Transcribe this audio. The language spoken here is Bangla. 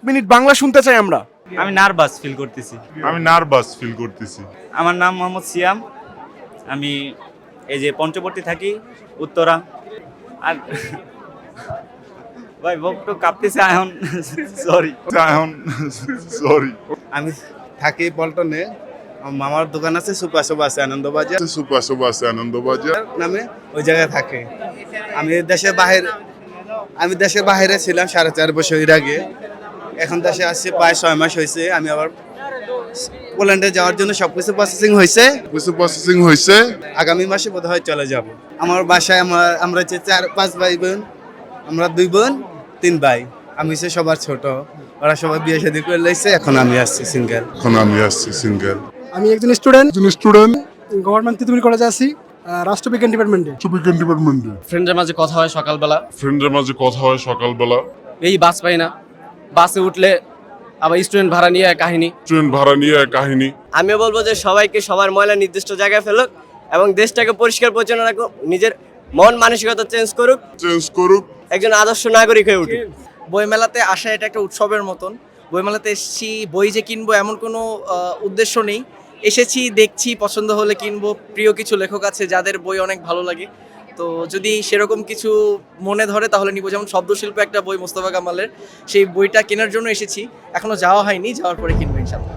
মিনিট বাংলা শুনতে চাই আমরা। আমি নার্ভাস ফিল করতেছি। আমার নাম মোহাম্মদ সিয়াম। আমি এই যে পঞ্চবর্তী থাকি, উত্তরা। আর ভাই বকটু কাঁপতেছে এখন, সরি। আমি থাকি পল্টনে। আমার মামার দোকান আছে, সুপার শপ আছে আনন্দবাজার নামে, ওই জায়গায় থাকে। আমি দেশের বাইরে ছিলাম 4.5 বছর আগে। এখন দেশে আসছি প্রায় 6 মাস হয়েছে। আমি আবার পোল্যান্ডে যাওয়ার জন্য সবকিছু প্রসেসিং হয়েছে। আগামী মাসে বোধহয় চলে যাব। আমার বাসায় আমরা যে 4-5 ভাই বোন, আমরা 2 বোন 3 ভাই। আমি হচ্ছে সবার ছোট। ওরা সবাই বিয়ে শাদী করে লাইছে, এখন আমি আসছি সিঙ্গেল। আমি একজন স্টুডেন্ট গভর্নমেন্ট তিতুমির কলেজে আছি, রাষ্ট্রবিজ্ঞান ডিপার্টমেন্টে। ফ্রেন্ডের মাঝে কথা হয় সকালবেলা। এই বাস পাই না, বাসে উঠলে আবার স্টুডেন্ট ভাড়া নিয়ে কাহিনী। আমিও বলবো যে সবাইকে সবার ময়লা নির্দিষ্ট জায়গায় ফেলুক এবং দেশটাকে পরিষ্কার পরিচ্ছন্ন রাখুক, নিজের মন মানসিকতা চেঞ্জ করুক, একজন আদর্শ নাগরিক হয়ে উঠুক। বইমেলাতে আসা এটা একটা উৎসবের মতন। বইমেলাতে এসেছি, বই যে কিনবো এমন কোনো উদ্দেশ্য নেই। এসেছি, দেখছি, পছন্দ হলে কিনবো। প্রিয় কিছু লেখক আছে যাদের বই অনেক ভালো লাগে, তো যদি সেরকম কিছু মনে ধরে তাহলে নিব। যেমন শব্দশিল্প একটা বই মোস্তফা কামালের, সেই বইটা কেনার জন্য এসেছি। এখনো যাওয়া হয়নি, যাওয়ার পরে কিনবো ইনশাআল্লাহ।